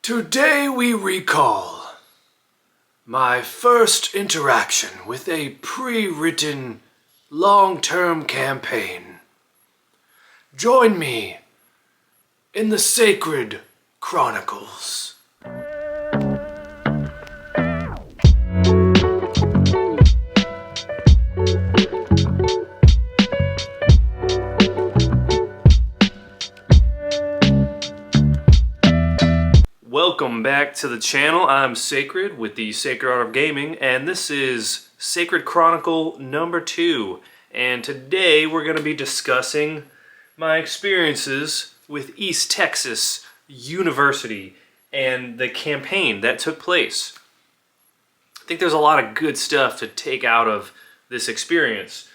Today we recall my first interaction with a pre-written long-term campaign. Join me in the sacred Chronicles. Welcome back to the channel. I'm Sacred with the Sacred Art of Gaming, and this is Sacred Chronicle number 2. And today we're going to be discussing my experiences with East Texas University and the campaign that took place. I think there's a lot of good stuff to take out of this experience,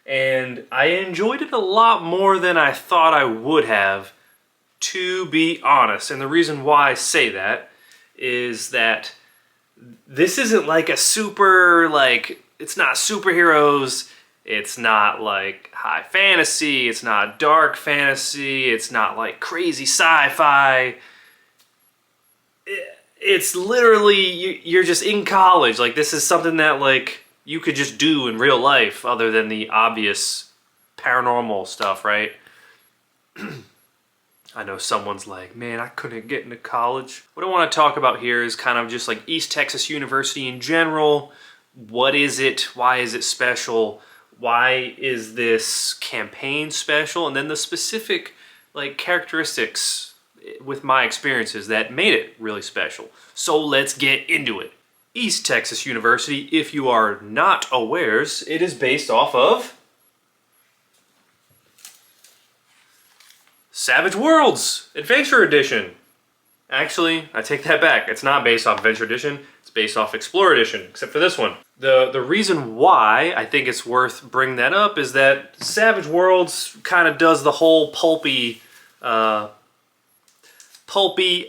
and I enjoyed it a lot more than I thought I would have, to be honest. And the reason why I say that is that this isn't like a super, it's not superheroes, it's not like high fantasy, it's not dark fantasy, it's not like crazy sci-fi. It's literally, you're just in college. Like, this is something that like you could just do in real life other than the obvious paranormal stuff, right? I know someone's like, man, I couldn't get into college. What I want to talk about here is kind of just like East Texas University in general. What is it? Why is it special? Why is this campaign special? And then the specific like characteristics with my experiences that made it really special. So let's get into it. East Texas University, if you are not awares, it is based off of Savage Worlds Adventure Edition. Actually, I take that back. It's not based off Adventure Edition. It's based off Explorer Edition, except for this one. The reason why I think it's worth bringing that up is that Savage Worlds kind of does the whole pulpy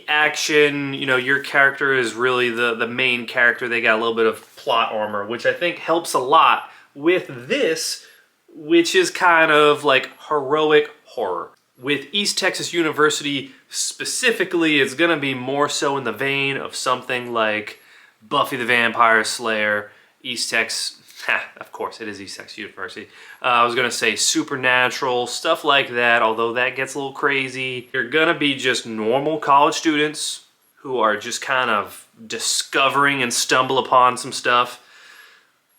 action. You know, your character is really the main character. They got a little bit of plot armor, which I think helps a lot with this, which is kind of like heroic horror. With East Texas University specifically, it's going to be more so in the vein of something like Buffy the Vampire Slayer, East Texas, of course it is East Texas University. I was going to say Supernatural, stuff like that, although that gets a little crazy. You're going to be just normal college students who are just kind of discovering and stumble upon some stuff.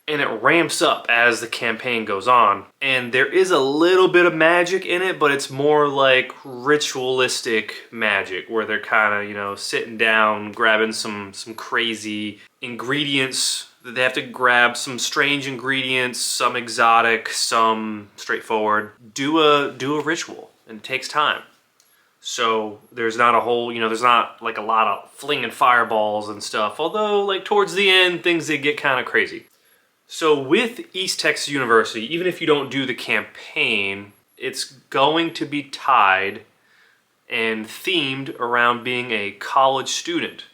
And it ramps up as the campaign goes on. And there is a little bit of magic in it, but it's more like ritualistic magic, where they're kind of, you know, sitting down, grabbing some crazy ingredients. They have to grab some strange ingredients, some exotic, some straightforward. Do a ritual, and it takes time. So there's not a whole, you know, there's not like a lot of flinging fireballs and stuff. Although, like, towards the end, things did get kind of crazy. So with East Texas University, even if you don't do the campaign, it's going to be tied and themed around being a college student.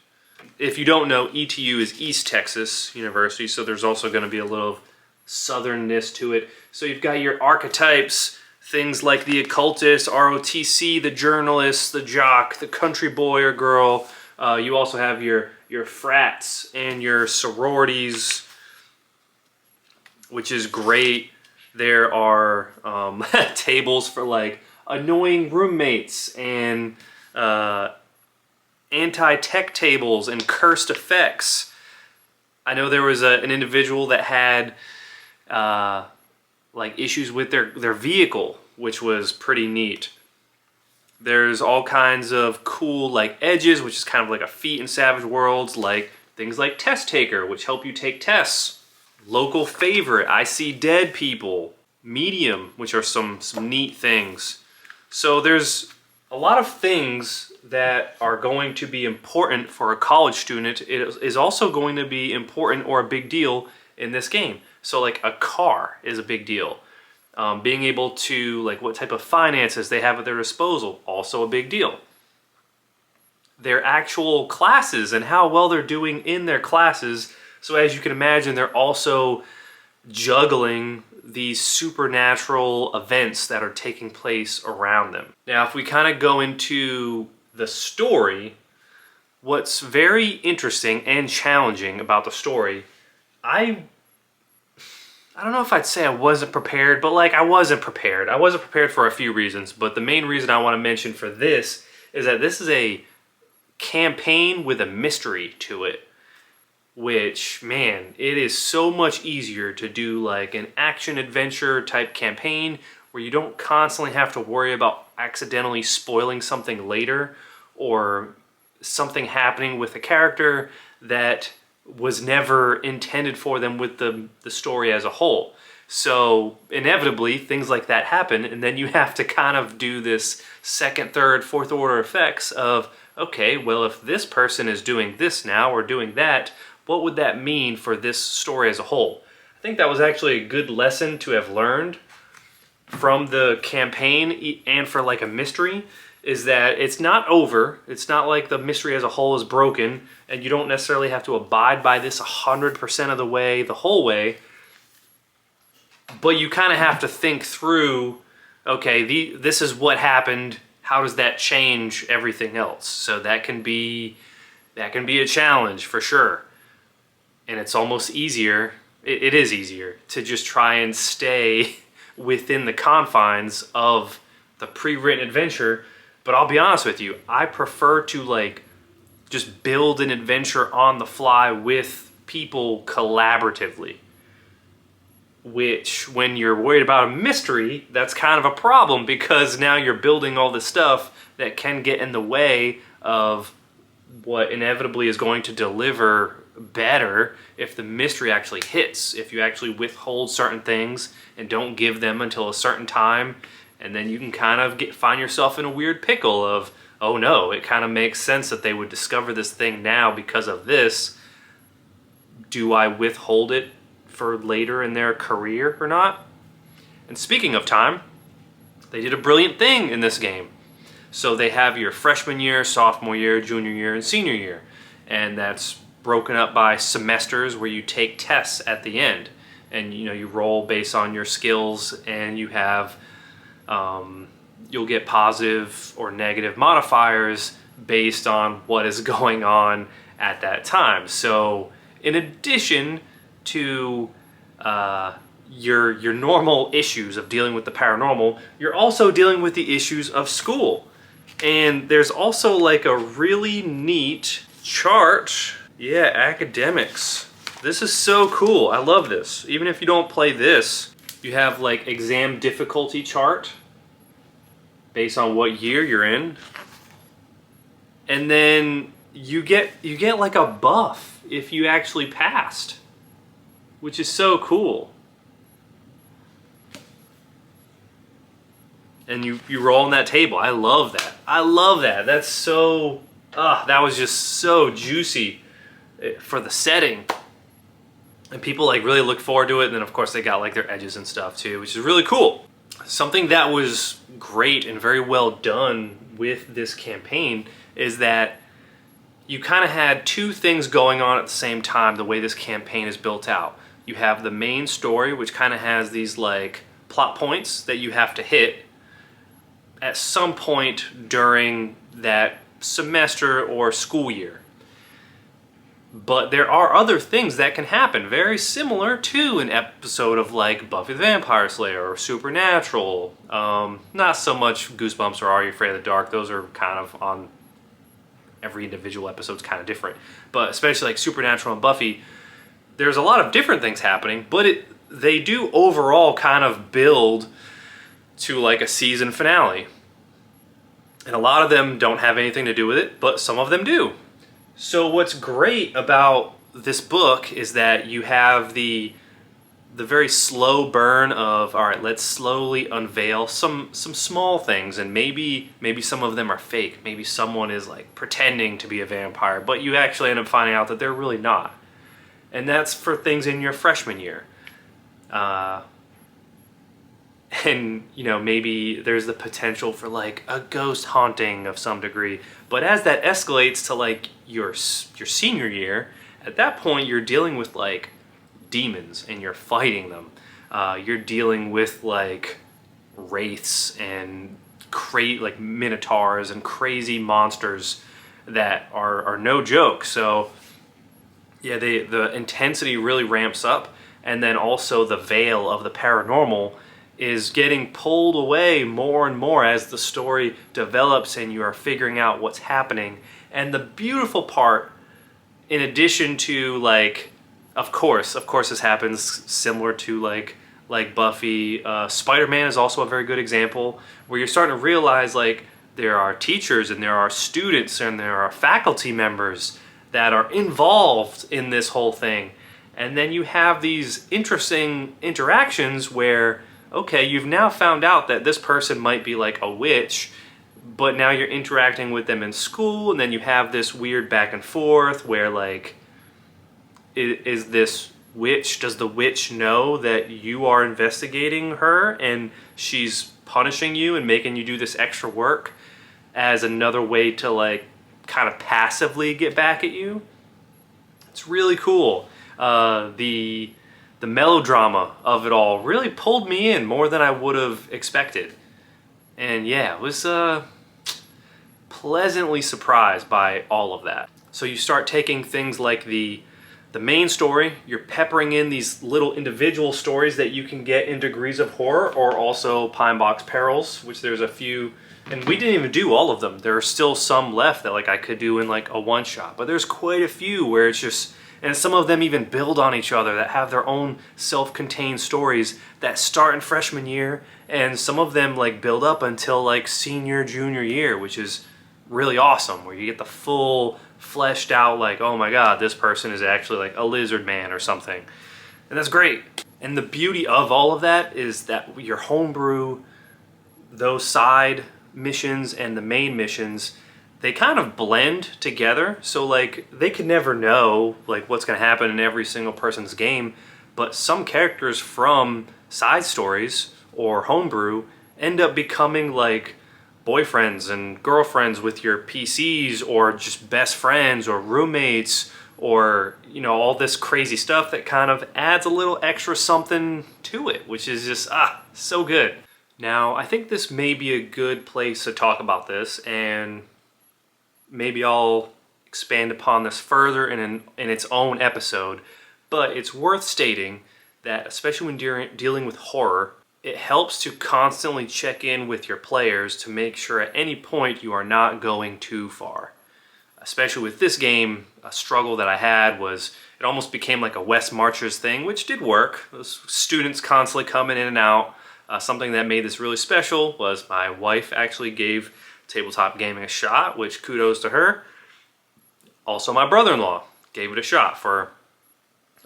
If you don't know, ETU is East Texas University, so there's also going to be a little southernness to it. So you've got your archetypes, things like the occultist, ROTC, the journalist, the jock, the country boy or girl. You also have your frats and your sororities, which is great. There are tables for like annoying roommates and anti-tech tables and cursed effects. I know there was an individual that had like issues with their vehicle, which was pretty neat. There's all kinds of cool like edges, which is kind of like a feat in Savage Worlds, like things like Test Taker, which help you take tests. Local favorite, I See Dead People. Medium, which are some neat things. So there's a lot of things that are going to be important for a college student. It is also going to be important or a big deal in this game. So like a car is a big deal. Being able to, like, what type of finances they have at their disposal, also a big deal. Their actual classes and how well they're doing in their classes. So as you can imagine, they're also juggling these supernatural events that are taking place around them. Now, if we kind of go into the story, what's very interesting and challenging about the story, I don't know if I'd say I wasn't prepared, but like I wasn't prepared. I wasn't prepared for a few reasons, but the main reason I want to mention for this is that this is a campaign with a mystery to it, which, man, it is so much easier to do like an action adventure type campaign where you don't constantly have to worry about accidentally spoiling something later or something happening with a character that was never intended for them with the story as a whole. So inevitably things like that happen, and then you have to kind of do this second, third, fourth order effects of, okay, well, if this person is doing this now or doing that, what would that mean for this story as a whole? I think that was actually a good lesson to have learned from the campaign and for like a mystery, is that it's not over. It's not like the mystery as a whole is broken and you don't necessarily have to abide by this 100% of the way, the whole way. But you kind of have to think through, okay, this is what happened. How does that change everything else? So that can be a challenge for sure. And it's almost easier, it is easier to just try and stay within the confines of the pre-written adventure. But I'll be honest with you, I prefer to like just build an adventure on the fly with people collaboratively. Which, when you're worried about a mystery, that's kind of a problem because now you're building all this stuff that can get in the way of what inevitably is going to deliver better if the mystery actually hits, if you actually withhold certain things and don't give them until a certain time. And then you can kind of find yourself in a weird pickle of, oh no, it kind of makes sense that they would discover this thing now because of this. Do I withhold it for later in their career or not? And speaking of time, they did a brilliant thing in this game. So they have your freshman year, sophomore year, junior year, and senior year. And that's broken up by semesters where you take tests at the end. And you roll based on your skills, and you have you'll get positive or negative modifiers based on what is going on at that time. So in addition to your normal issues of dealing with the paranormal, you're also dealing with the issues of school. And there's also like a really neat chart. Yeah, academics. This is so cool. I love this. Even if you don't play this, you have like exam difficulty chart based on what year you're in. And then you get like a buff if you actually passed, which is so cool. And you roll on that table. I love that. I love that. That's so, that was just so juicy for the setting. And people like really look forward to it. And then of course they got like their edges and stuff too, which is really cool. Something that was great and very well done with this campaign is that you kind of had two things going on at the same time the way this campaign is built out. You have the main story, which kind of has these like plot points that you have to hit at some point during that semester or school year. But there are other things that can happen very similar to an episode of like Buffy the Vampire Slayer or Supernatural. Not so much Goosebumps or Are You Afraid of the Dark. Those are kind of on every individual episode's kind of different. But especially like Supernatural and Buffy, there's a lot of different things happening, but they do overall kind of build to like a season finale. And a lot of them don't have anything to do with it, but some of them do. So what's great about this book is that you have the very slow burn of, all right, let's slowly unveil some small things, and maybe some of them are fake. Maybe someone is like pretending to be a vampire, but you actually end up finding out that they're really not. And that's for things in your freshman year. And maybe there's the potential for like a ghost haunting of some degree. But as that escalates to like your senior year, at that point you're dealing with like demons and you're fighting them. You're dealing with like wraiths and like minotaurs and crazy monsters that are no joke. So yeah, the intensity really ramps up, and then also the veil of the paranormal is getting pulled away more and more as the story develops and you are figuring out what's happening. And the beautiful part, in addition to like, of course this happens similar to like Buffy. Spider-Man is also a very good example where you're starting to realize like there are teachers and there are students and there are faculty members that are involved in this whole thing. And then you have these interesting interactions where, okay, you've now found out that this person might be like a witch, but now you're interacting with them in school, and then you have this weird back and forth where like, is this witch, does the witch know that you are investigating her and she's punishing you and making you do this extra work as another way to like kind of passively get back at you? It's really cool. The melodrama of it all really pulled me in more than I would have expected. And yeah, it was pleasantly surprised by all of that. So you start taking things like the main story, you're peppering in these little individual stories that you can get in Degrees of Horror, or also Pine Box Perils, which there's a few, and we didn't even do all of them. There are still some left that like I could do in like a one-shot, but there's quite a few where it's just, and some of them even build on each other, that have their own self-contained stories that start in freshman year, and some of them like build up until like senior, junior year, which is really awesome, where you get the full fleshed out like, oh my god, this person is actually like a lizard man or something. And that's great. And the beauty of all of that is that your homebrew, those side missions and the main missions, they kind of blend together. So like they can never know like what's going to happen in every single person's game, but some characters from side stories or homebrew end up becoming like boyfriends and girlfriends with your PCs, or just best friends or roommates, or you know, all this crazy stuff that kind of adds a little extra something to it, which is just so good. Now I think this may be a good place to talk about this, and maybe I'll expand upon this further in its own episode, but it's worth stating that especially when dealing with horror, it helps to constantly check in with your players to make sure at any point you are not going too far. Especially with this game, a struggle that I had was it almost became like a West Marchers thing, which did work. Those students constantly coming in and out. Something that made this really special was my wife actually gave tabletop gaming a shot, which kudos to her. Also my brother-in-law gave it a shot for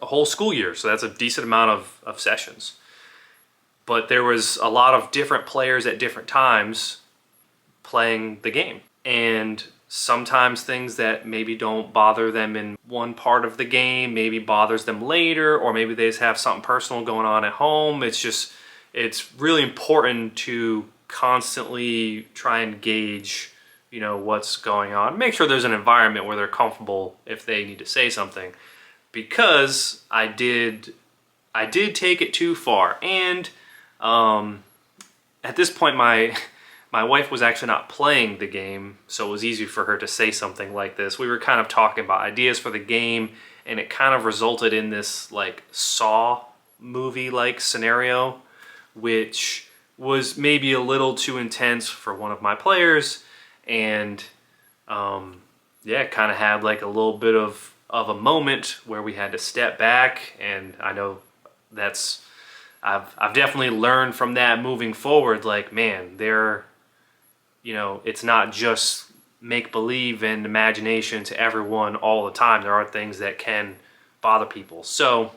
a whole school year, so that's a decent amount of sessions. But there was a lot of different players at different times playing the game. And sometimes things that maybe don't bother them in one part of the game maybe bothers them later, or maybe they just have something personal going on at home. It's really important to constantly try and gauge, you know, what's going on. Make sure there's an environment where they're comfortable if they need to say something. Because I did take it too far, and at this point my wife was actually not playing the game, so it was easy for her to say something like this. We were kind of talking about ideas for the game, and it kind of resulted in this like Saw movie-like scenario, which was maybe a little too intense for one of my players, and yeah, kind of had like a little bit of a moment where we had to step back. And I know that's I've definitely learned from that moving forward, like, man, you know, it's not just make-believe and imagination to everyone all the time. There are things that can bother people. So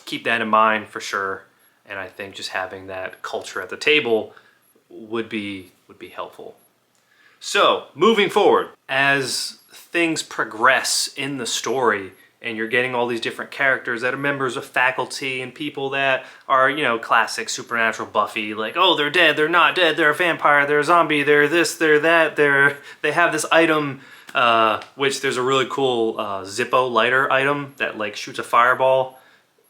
keep that in mind for sure. And I think just having that culture at the table would be helpful. So moving forward, as things progress in the story, and you're getting all these different characters that are members of faculty and people that are, you know, classic supernatural Buffy, like, oh, they're dead, they're not dead, they're a vampire, they're a zombie, they're this, they're that, they have this item, which there's a really cool Zippo lighter item that like shoots a fireball.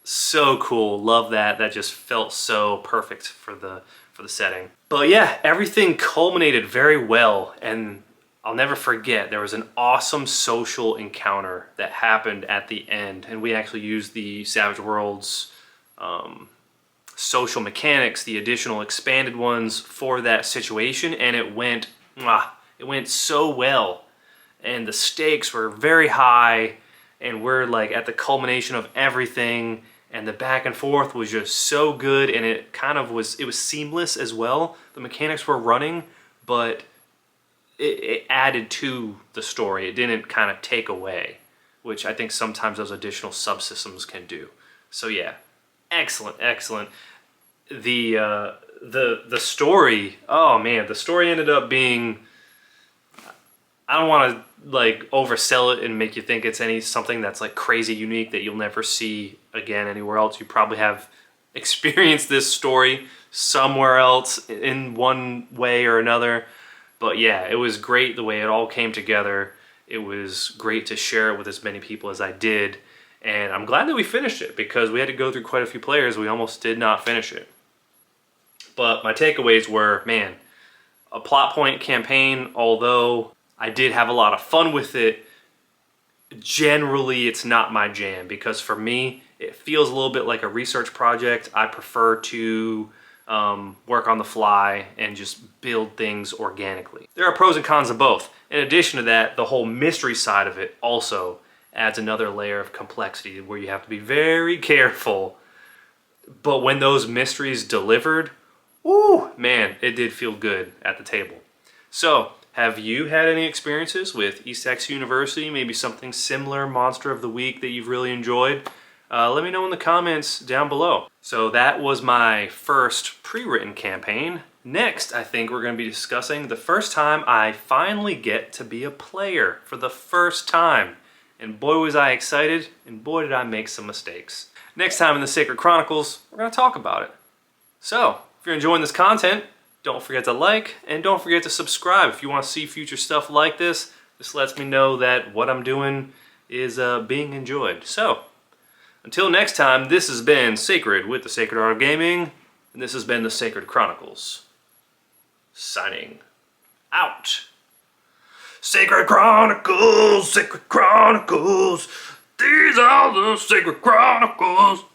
So cool, love that. That just felt so perfect for the setting. But yeah, everything culminated very well, and I'll never forget, there was an awesome social encounter that happened at the end, and we actually used the Savage Worlds social mechanics, the additional expanded ones for that situation, and it went so well. And the stakes were very high, and we're like at the culmination of everything, and the back and forth was just so good, and it was seamless as well. The mechanics were running, but it added to the story. It didn't kind of take away, which I think sometimes those additional subsystems can do. So yeah, excellent. The story, oh man, the story ended up being, I don't want to like oversell it and make you think it's something that's like crazy unique that you'll never see again anywhere else. You probably have experienced this story somewhere else in one way or another. But yeah, it was great the way it all came together. It was great to share it with as many people as I did. And I'm glad that we finished it, because we had to go through quite a few players. We almost did not finish it. But my takeaways were, man, a plot point campaign, although I did have a lot of fun with it, generally it's not my jam, because for me, it feels a little bit like a research project. I prefer to work on the fly and just build things organically. There are pros and cons of both. In addition to that, the whole mystery side of it also adds another layer of complexity where you have to be very careful. But when those mysteries delivered, ooh, man, it did feel good at the table. So, have you had any experiences with East Texas University? Maybe something similar, Monster of the Week, that you've really enjoyed? Let me know in the comments down below. So that was my first pre-written campaign. Next, I think we're going to be discussing the first time I finally get to be a player for the first time. And boy was I excited, and boy did I make some mistakes. Next time in the Sacred Chronicles, we're going to talk about it. So, if you're enjoying this content, don't forget to like, and don't forget to subscribe if you want to see future stuff like this. This lets me know that what I'm doing is being enjoyed. So, until next time, this has been Sacred with the Sacred Art of Gaming, and this has been the Sacred Chronicles. Signing out. Sacred Chronicles, Sacred Chronicles, these are the Sacred Chronicles.